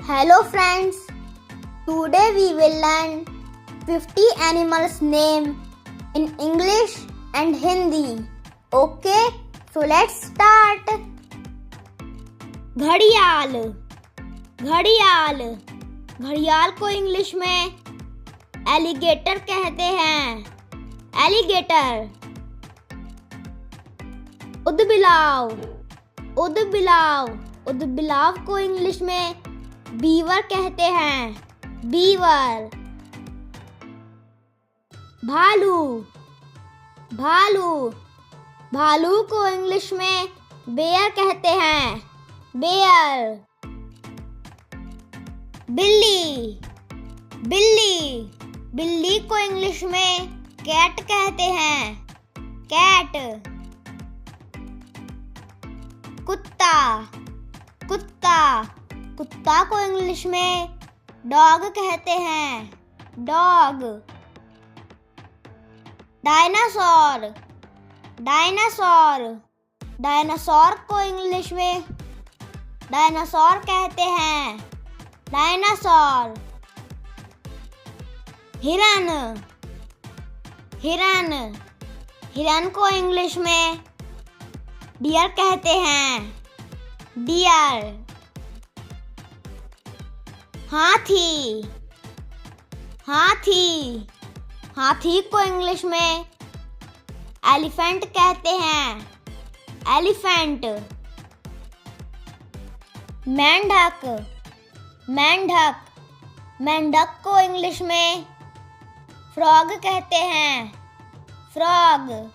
Hello friends, today we will learn 50 animals name in English and Hindi. Okay, so let's start. घड़ियाल, घड़ियाल, घड़ियाल को English में alligator कहते हैं. एलिगेटर. उदबिलाव, उदबिलाव, उदबिलाव को इंग्लिश में बीवर कहते हैं. बीवर. भालू, भालू, भालू को इंग्लिश में बेयर कहते हैं. बेयर. बिल्ली, बिल्ली, बिल्ली को इंग्लिश में कैट कहते हैं. कैट. कुत्ता, कुत्ता, कुत्ता को इंग्लिश में डॉग कहते हैं. डॉग. डायनासोर, डायनासोर, डायनासोर को इंग्लिश में डायनासोर कहते हैं. डायनासोर. हिरन, हिरन, हिरन को इंग्लिश में डियर कहते हैं. डियर. हाथी, हाथी, हाथी को इंग्लिश में एलिफेंट कहते हैं. एलिफेंट. मेंढक, मेंढक, मेंढक को इंग्लिश में फ्रॉग कहते हैं. फ्रॉग.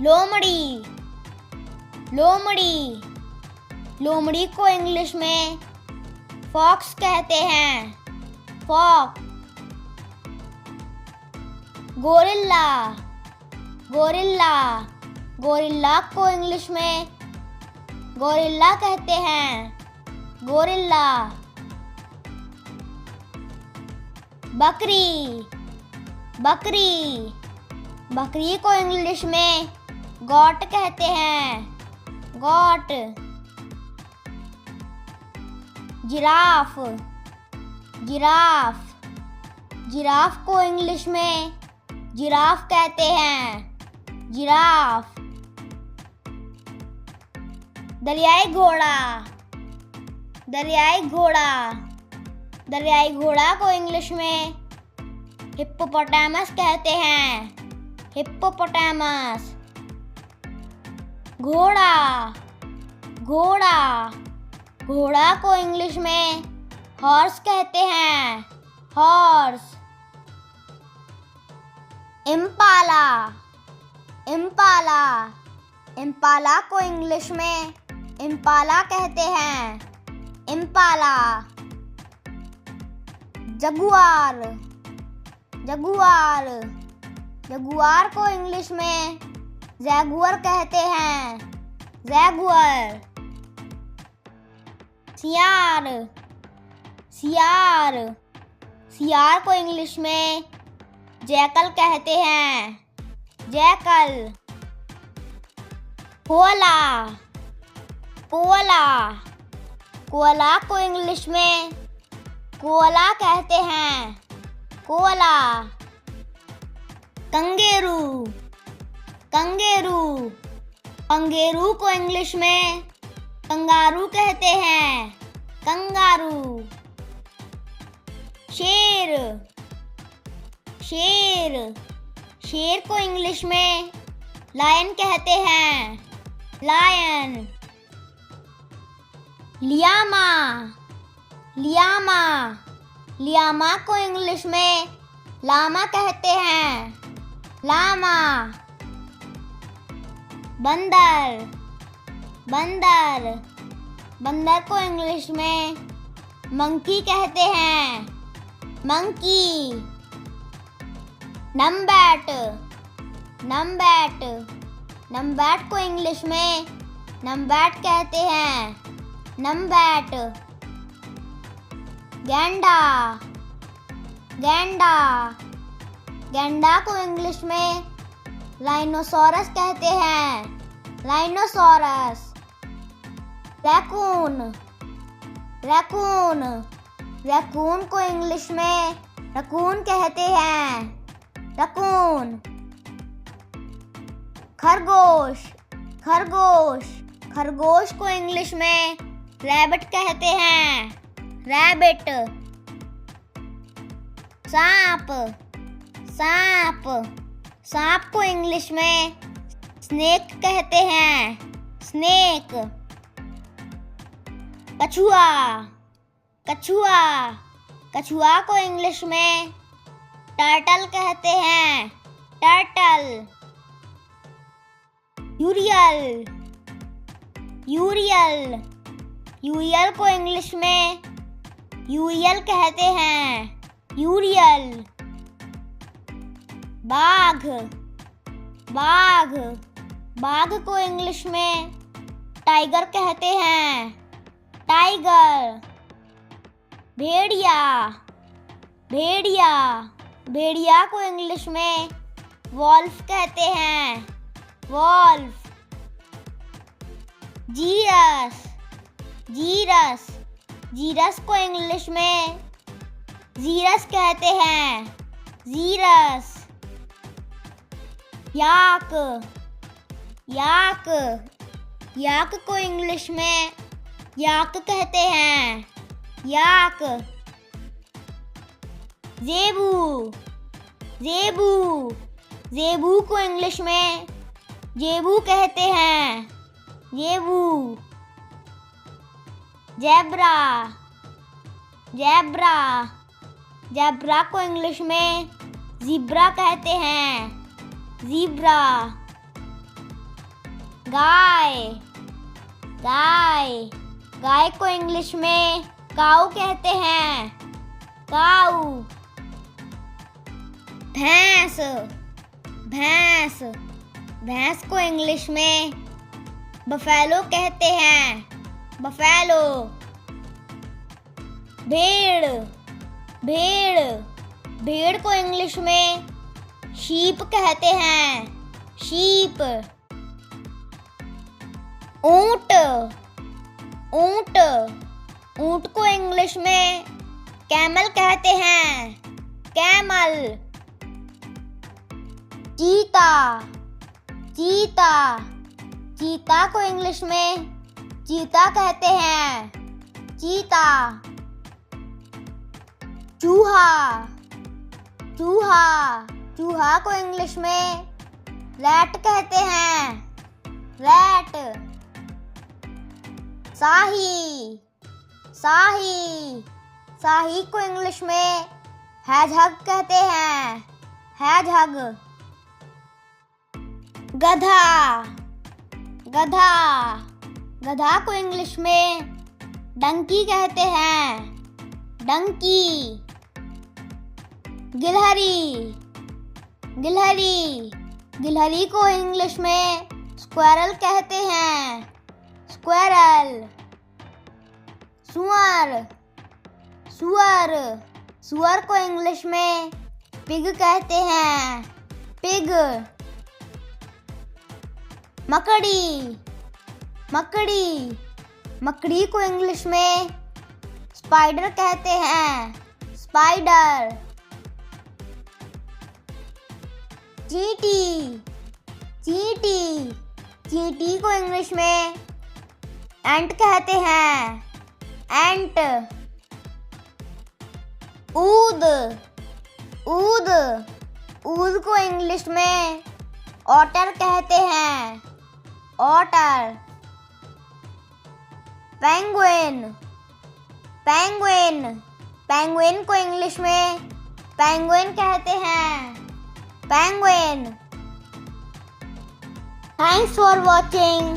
लोमड़ी, लोमड़ी, लोमड़ी को इंग्लिश में फॉक्स कहते हैं. फॉक्स. गोरिल्ला, गोरिल्ला, गोरिल्ला को इंग्लिश में गोरिल्ला कहते हैं. गोरिल्ला. बकरी, बकरी, बकरी को इंग्लिश में गॉट कहते हैं. गॉट. जिराफ, जिराफ, जिराफ को इंग्लिश में जिराफ कहते हैं. जिराफ. दरियाई घोड़ा, दरियाई घोड़ा, दरियाई घोड़ा को इंग्लिश में हिप्पोपोटामस कहते हैं. हिप्पोपोटामस. घोड़ा, घोड़ा, घोड़ा को इंग्लिश में हॉर्स कहते हैं. हॉर्स. इम्पाला, इम्पाला, इम्पाला को इंग्लिश में इम्पाला कहते हैं. इम्पाला. जगुआर, जगुआर, जगुआर को इंग्लिश में जैगुआर कहते हैं. जैगुआर. सियार, सियार, सियार को इंग्लिश में जैकल कहते हैं. जैकल. कोला, कोला, कोला को इंग्लिश में कोला कहते हैं. कोला. कंगेरू, कंगेरू, कंगेरू को इंग्लिश में कंगारू कहते हैं. कंगारू. शेर, शेर, शेर को इंग्लिश में लायन कहते हैं. लायन. लियामा, लियामा, लियामा को इंग्लिश में लामा कहते हैं. लामा. बंदर, बंदर, बंदर को इंग्लिश में मंकी कहते हैं. मंकी. नमबैट, नमबैट, नमबैट को इंग्लिश में नमबैट कहते हैं. नमबैट. गैंडा, गैंडा, गैंडा को इंग्लिश में राइनोसोरस कहते हैं. राइनोसोरस. रैकून, रैकून, रैकून को इंग्लिश में रकून कहते हैं, रकून। खरगोश, खरगोश, खरगोश को इंग्लिश में रैबिट कहते हैं, रैबिट। सांप, सांप, सांप को इंग्लिश में स्नेक कहते हैं, स्नेक। कछुआ, कछुआ, कछुआ को इंग्लिश में टर्टल कहते हैं, टर्टल। यूरियल, यूरियल, यूरियल को इंग्लिश में यूरियल कहते हैं, यूरियल। बाघ, बाघ, बाघ को इंग्लिश में टाइगर कहते हैं, टाइगर। भेड़िया, भेड़िया, भेड़िया को इंग्लिश में वॉल्फ कहते हैं, वॉल्फ। जीरस, जीरस, जीरस को इंग्लिश में जीरस कहते हैं, जीरस। याक, याक, याक को इंग्लिश में याक कहते हैं, याक। ज़ेबू, ज़ेबू, ज़ेबू को इंग्लिश में ज़ेबू कहते हैं, ज़ेबू। ज़ेब्रा, ज़ेब्रा, ज़ेब्रा को इंग्लिश में ज़ीब्रा कहते हैं, ज़ीब्रा। गाय, गाय, गाय को इंग्लिश में काऊ कहते हैं, काऊ। भैंस, भैंस, भैंस को इंग्लिश में बफेलो कहते हैं, बफेलो। भेड़, भेड़, भेड़ को इंग्लिश में शीप कहते हैं, शीप। ऊंट, ऊंट, ऊंट को इंग्लिश में कैमल कहते हैं, कैमल। चीता, चीता, चीता को इंग्लिश में चीता कहते हैं, चीता। चूहा, चूहा, चूहा को इंग्लिश में रैट कहते हैं, रैट। शाही, शाही, शाही को इंग्लिश में हैजहग कहते हैं, हैजहग। गधा, गधा, गधा को इंग्लिश में डंकी कहते हैं, डंकी। गिलहरी, गिलहरी, गिलहरी को इंग्लिश में स्क्वेरल कहते हैं, स्क्वेरल। सुअर, सुअर, सुअर को इंग्लिश में पिग कहते हैं, पिग। मकड़ी, मकड़ी, मकड़ी को इंग्लिश में स्पाइडर कहते हैं, स्पाइडर। चींटी, चींटी, चींटी को इंग्लिश में एंट कहते हैं, एंट। ऊद, ऊद, ऊद को इंग्लिश में ऑटर कहते हैं, ऑटर। पेंगुइन, पेंगुइन, पेंगुइन को इंग्लिश में पेंगुइन कहते हैं, penguin. Thanks for watching.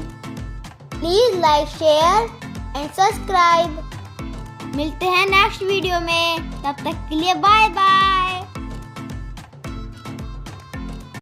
Please like, share and subscribe. मिलते हैं नेक्स्ट वीडियो में, तब तक के लिए बाय बाय।